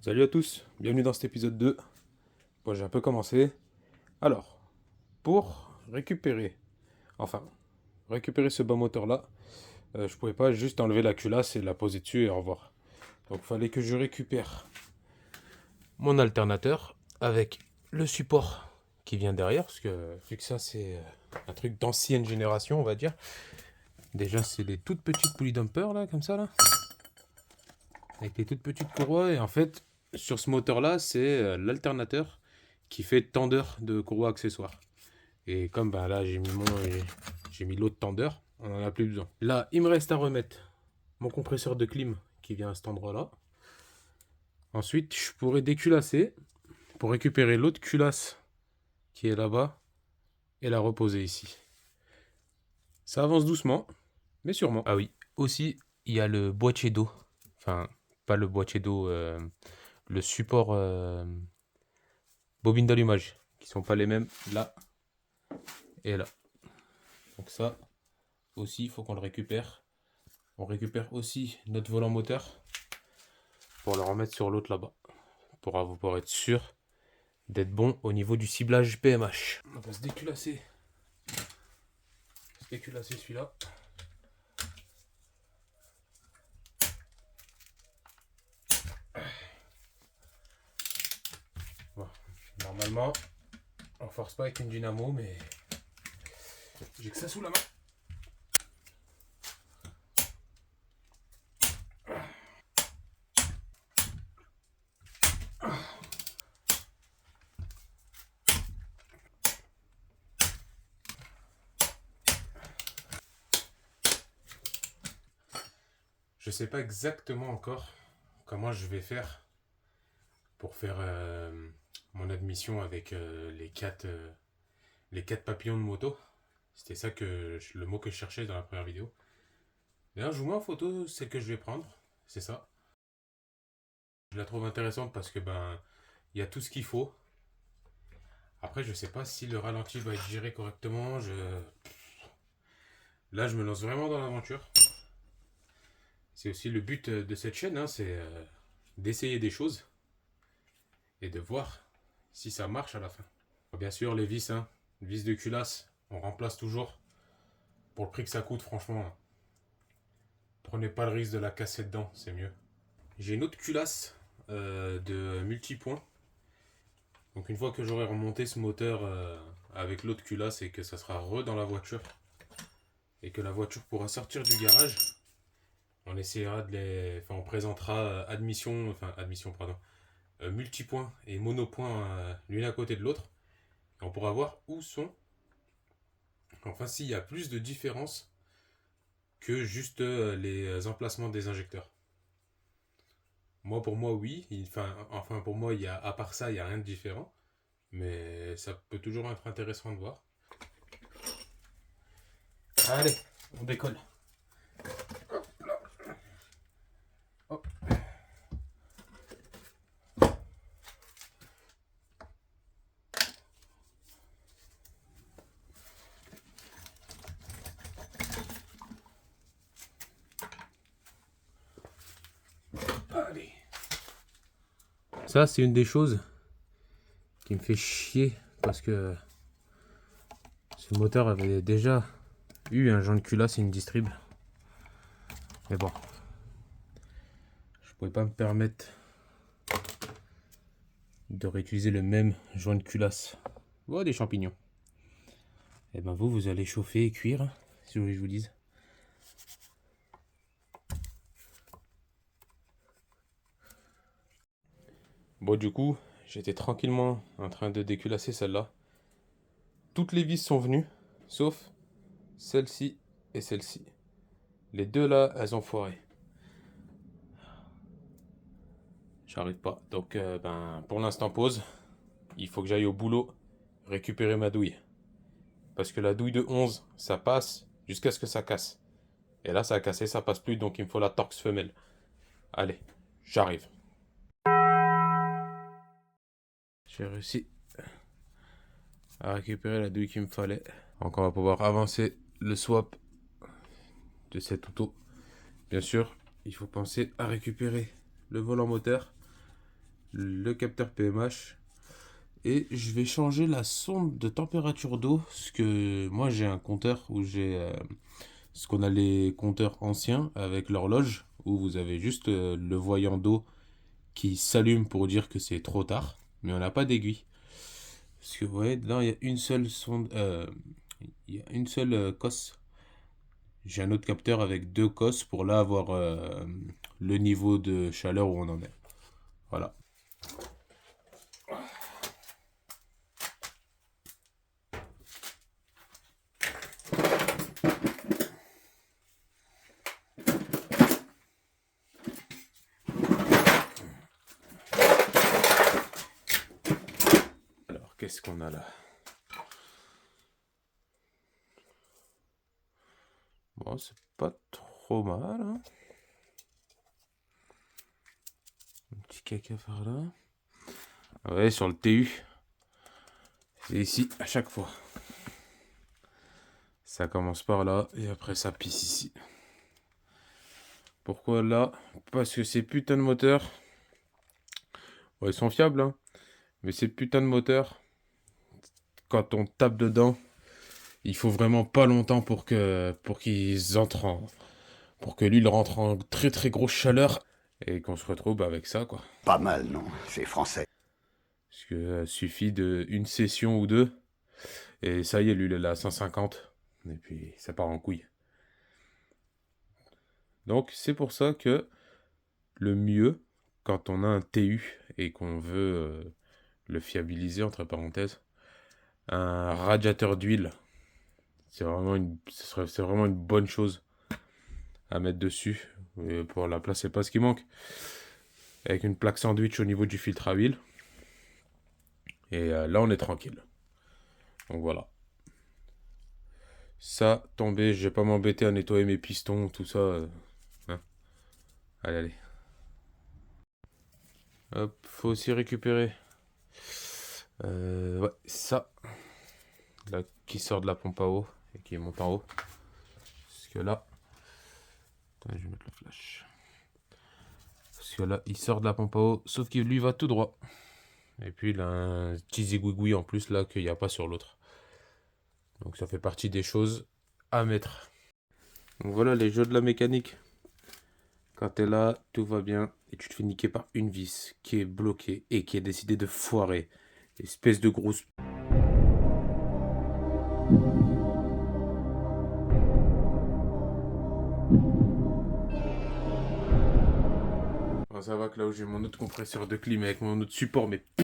Salut à tous, bienvenue dans cet épisode 2. Bon, j'ai un peu commencé. Alors, pour récupérer ce bas moteur là, je pouvais pas juste enlever la culasse et la poser dessus et au revoir. Donc il fallait que je récupère mon alternateur avec le support qui vient derrière, parce que vu que ça c'est un truc d'ancienne génération on va dire. Déjà c'est des toutes petites poulies dumper là, comme ça là, avec des toutes petites courroies, et en fait sur ce moteur là c'est l'alternateur qui fait tendeur de courroie accessoire. Et comme ben là j'ai mis l'autre tendeur, on en a plus besoin. Là il me reste à remettre mon compresseur de clim qui vient à cet endroit là. Ensuite je pourrais déculasser pour récupérer l'autre culasse qui est là-bas et la reposer ici. Ça avance doucement mais sûrement. Ah oui, aussi il y a le boîtier d'eau, enfin pas le boîtier d'eau, le support bobine d'allumage qui sont pas les mêmes là et là. Donc ça aussi il faut qu'on le récupère. On récupère aussi notre volant moteur pour le remettre sur l'autre là-bas, pour être sûr d'être bon au niveau du ciblage PMH. On va se déculasser celui-là. Bon. Normalement on force pas avec une dynamo, mais j'ai que ça sous la main. Je sais pas exactement encore comment je vais faire pour faire mon admission avec les quatre papillons de moto. C'était ça le mot que je cherchais dans la première vidéo. D'ailleurs, je vous mets en photo celle que je vais prendre. C'est ça. Je la trouve intéressante parce que il y a tout ce qu'il faut. Après, je sais pas si le ralenti va être géré correctement. Là, je me lance vraiment dans l'aventure. C'est aussi le but de cette chaîne, hein, c'est d'essayer des choses et de voir si ça marche à la fin. Bien sûr, les vis, hein, vis de culasse, on remplace toujours. Pour le prix que ça coûte, franchement, prenez pas le risque de la casser dedans, c'est mieux. J'ai une autre culasse de multipoint. Donc une fois que j'aurai remonté ce moteur avec l'autre culasse et que ça sera dans la voiture et que la voiture pourra sortir du garage, on essaiera on présentera multipoint et monopoint l'une à côté de l'autre. On pourra voir où sont, enfin s'il y a plus de différence que juste les emplacements des injecteurs. Pour moi, oui. Pour moi, à part ça, il n'y a rien de différent. Mais ça peut toujours être intéressant de voir. Allez, on décolle. Hop là. Hop. Allez. Ça, c'est une des choses qui me fait chier parce que ce moteur avait déjà eu un joint de culasse et une distrib. Mais bon, je pouvais pas me permettre de réutiliser le même joint de culasse. Oh, des champignons. Et vous allez chauffer et cuire, si vous voulez que je vous dise. Bon, du coup, j'étais tranquillement en train de déculasser celle-là. Toutes les vis sont venues, sauf celle-ci et celle-ci. Les deux là, elles ont foiré. J'arrive pas. Donc, pour l'instant, pause. Il faut que j'aille au boulot récupérer ma douille. Parce que la douille de 11, ça passe jusqu'à ce que ça casse. Et là, ça a cassé, ça passe plus, donc il me faut la Torx femelle. Allez, j'arrive. J'ai réussi à récupérer la douille qu'il me fallait. Donc on va pouvoir avancer le swap de cet auto. Bien sûr, il faut penser à récupérer le volant moteur le capteur PMH. Et je vais changer la sonde de température d'eau. Parce que moi j'ai un compteur où j'ai ce qu'on a les compteurs anciens avec l'horloge. Où vous avez juste le voyant d'eau qui s'allume pour dire que c'est trop tard. Mais on n'a pas d'aiguille. Parce que vous voyez, là il y a une seule sonde. Il y a une seule cosse. J'ai un autre capteur avec 2 cosses pour là avoir le niveau de chaleur où on en est. Voilà. Alors, qu'est-ce qu'on a là? Bon, c'est pas trop mal, hein. Un petit caca par là. Ouais, sur le TU. C'est ici, à chaque fois. Ça commence par là, et après ça pisse ici. Pourquoi là? Parce que ces putains de moteurs... Bon, ils sont fiables, hein. Mais ces putains de moteurs, quand on tape dedans, il faut vraiment pas longtemps pour qu'ils entrent en... Pour que l'huile rentre en très très grosse chaleur. Et qu'on se retrouve avec ça, quoi. Pas mal, non? C'est français. Parce que suffit de une session ou deux. Et ça y est, l'huile est à 150. Et puis ça part en couille. Donc c'est pour ça que le mieux, quand on a un TU et qu'on veut le fiabiliser, entre parenthèses, un radiateur d'huile, c'est vraiment une bonne chose à mettre dessus. Et pour la place, c'est pas ce qui manque. Avec une plaque sandwich au niveau du filtre à huile. Et là, on est tranquille. Donc voilà. Ça, tombé, je vais pas m'embêter à nettoyer mes pistons, tout ça. Hein. Allez, allez. Hop, faut aussi récupérer ouais, ça. Là, qui sort de la pompe à eau et qui monte en haut. Parce que là... Attends, je vais mettre le flash. Parce que là, il sort de la pompe à eau, sauf qu'il lui va tout droit. Et puis il a un petit zigouigoui en plus là qu'il n'y a pas sur l'autre. Donc ça fait partie des choses à mettre. Donc voilà les jeux de la mécanique. Quand t'es là, tout va bien et tu te fais niquer par une vis qui est bloquée et qui a décidé de foirer. Espèce de grosse... Bon, ça va que là où j'ai mon autre compresseur de clim avec mon autre support, mais